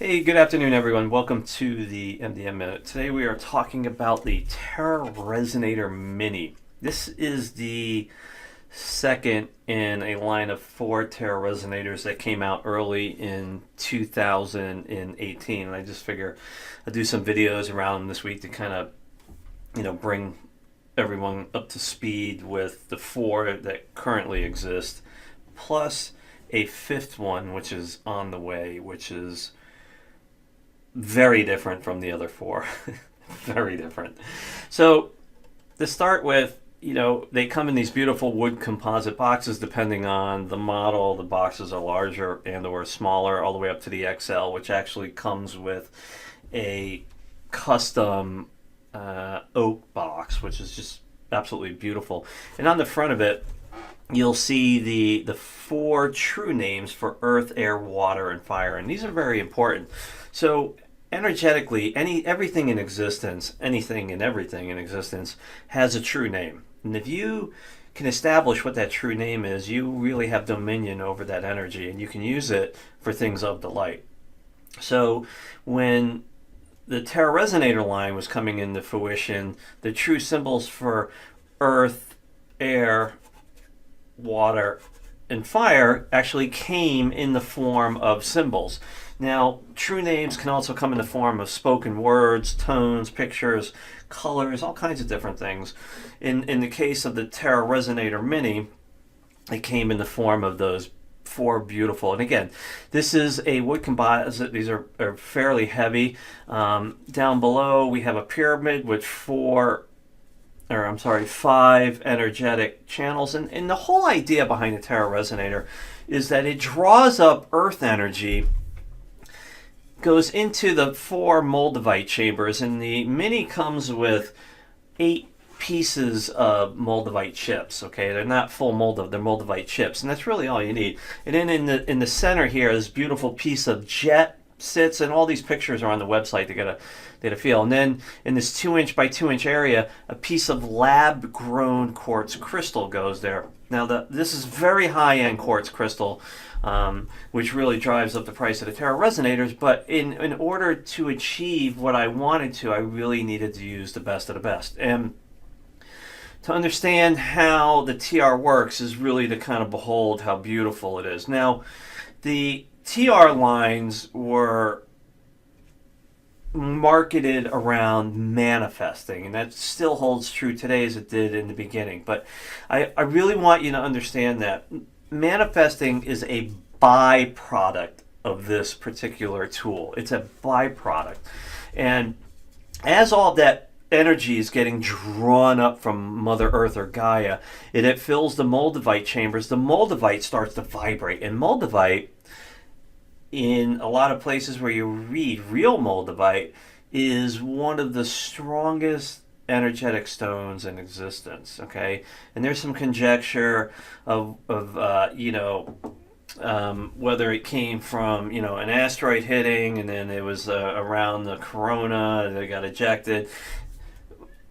Hey, good afternoon, everyone. Welcome to the MDM Minute. Today we are talking about the Terra Resonator Mini. This is the second in a line of 4 Terra Resonators that came out early in 2018. And I just figure I'll do some videos around them this week to kind of, bring everyone up to speed with the 4 that currently exist, plus a 5th one, which is on the way, which is very different from the other 4. Very different. So to start with, they come in these beautiful wood composite boxes depending on the model. The boxes are larger and or smaller, all the way up to the XL, which actually comes with a custom oak box, which is just absolutely beautiful. And on the front of it, you'll see the 4 true names for earth, air, water, and fire. And these are very important. So energetically, everything in existence, anything and everything in existence has a true name. And if you can establish what that true name is, you really have dominion over that energy, and you can use it for things of the light. So when the Terra Resonator line was coming into fruition, the true symbols for earth, air, water, and fire actually came in the form of symbols. Now, true names can also come in the form of spoken words, tones, pictures, colors, all kinds of different things. In the case of the Terra Resonator Mini, it came in the form of those 4 beautiful, and again, this is a wood composite. These are fairly heavy. Down below, we have a pyramid with 5 energetic channels. And the whole idea behind the Terra Resonator is that it draws up earth energy, goes into the 4 Moldavite chambers, and the Mini comes with 8 pieces of Moldavite chips. Okay, they're not full Moldav, they're Moldavite chips, and that's really all you need. And then in the center here, this beautiful piece of jet sits, and all these pictures are on the website to get a feel. And then in this 2-inch by 2-inch area, a piece of lab-grown quartz crystal goes there. Now, this is very high-end quartz crystal, which really drives up the price of the Terra Resonators. But in order to achieve what I wanted to, I really needed to use the best of the best. And to understand how the TR works is really to kind of behold how beautiful it is. Now, the TR lines were marketed around manifesting, and that still holds true today as it did in the beginning. But I really want you to understand that manifesting is a byproduct of this particular tool. It's a byproduct. And as all that energy is getting drawn up from Mother Earth or Gaia, it fills the Moldavite chambers. The Moldavite starts to vibrate. And Moldavite, in a lot of places where you read real Moldavite, is one of the strongest energetic stones in existence. Okay, and there's some conjecture of whether it came from an asteroid hitting, and then it was around the corona and they got ejected.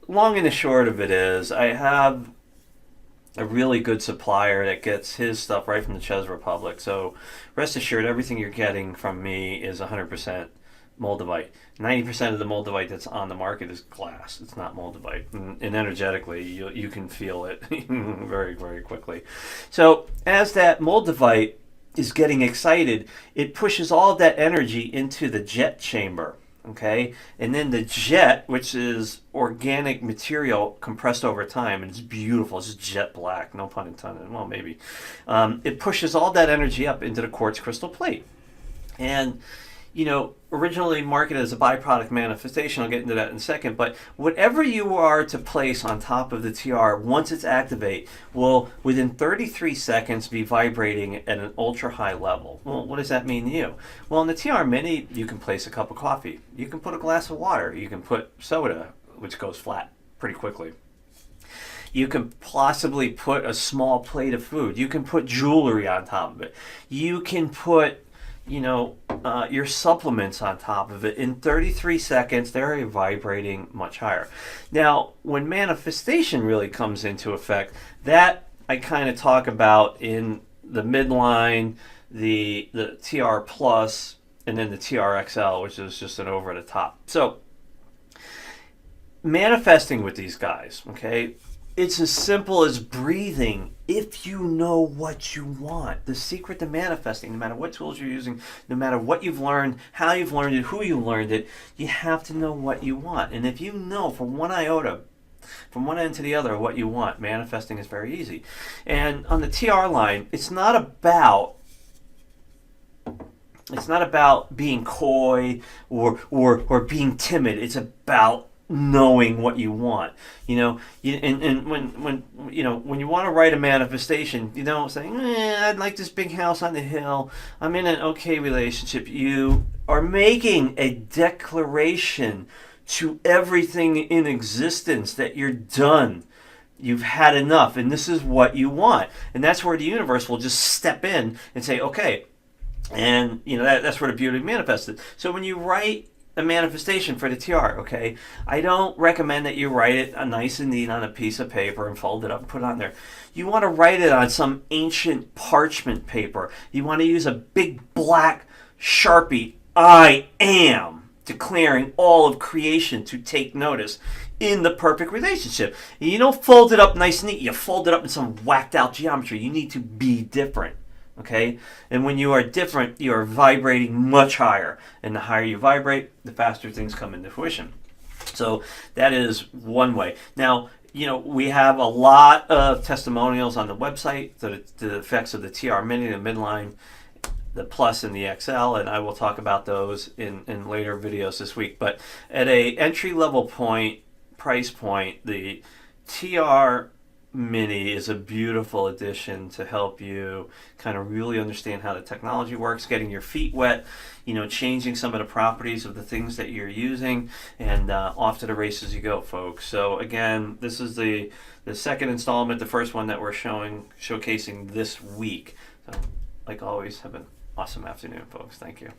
Long and the short of it is, I have a really good supplier that gets his stuff right from the Czech Republic. So rest assured, everything you're getting from me is 100% Moldavite. 90% of the Moldavite that's on the market is glass. It's not Moldavite. And energetically, you can feel it very, very quickly. So as that Moldavite is getting excited, it pushes all of that energy into the jet chamber. Okay, and then the jet, which is organic material compressed over time, and it's beautiful. It's jet black, no pun intended. Well, maybe. It pushes all that energy up into the quartz crystal plate, and originally marketed as a byproduct manifestation. I'll get into that in a second. But whatever you are to place on top of the TR, once it's activate, will within 33 seconds be vibrating at an ultra high level. Well, what does that mean to you? Well, in the TR Mini, you can place a cup of coffee. You can put a glass of water. You can put soda, which goes flat pretty quickly. You can possibly put a small plate of food. You can put jewelry on top of it. You can put your supplements on top of it. In 33 seconds, they're vibrating much higher. Now, when manifestation really comes into effect, that I kind of talk about in the midline, the TR Plus, and then the TRXL, which is just an over the top. So manifesting with these guys, okay, it's as simple as breathing. If you know what you want, the secret to manifesting, no matter what tools you're using, no matter what you've learned, how you've learned it, who you learned it, you have to know what you want. And if you know from one iota, from one end to the other, what you want, manifesting is very easy. And on the TR line, it's not about being coy or being timid. It's about knowing what you want. And when you want to write a manifestation, you don't say, I'd like this big house on the hill, I'm in an okay relationship. You are making a declaration to everything in existence that you're done. You've had enough, and this is what you want. And that's where the universe will just step in and say, okay. And that's where the beauty manifested. So when you write a manifestation for the TR, okay, I don't recommend that you write it nice and neat on a piece of paper and fold it up and put it on there. You want to write it on some ancient parchment paper. You want to use a big black Sharpie. I am declaring all of creation to take notice in the perfect relationship. You don't fold it up nice and neat. You fold it up in some whacked out geometry. You need to be different. Okay? And when you are different, you are vibrating much higher. And the higher you vibrate, the faster things come into fruition. So that is one way. Now, we have a lot of testimonials on the website, the effects of the TR Mini, the midline, the Plus, and the XL, and I will talk about those in later videos this week. But at a entry-level price point, the TR Mini is a beautiful addition to help you kind of really understand how the technology works, getting your feet wet, changing some of the properties of the things that you're using, and off to the races you go, folks. So again, this is the second installment, the first one that we're showcasing this week. So like always, have an awesome afternoon, folks. Thank you.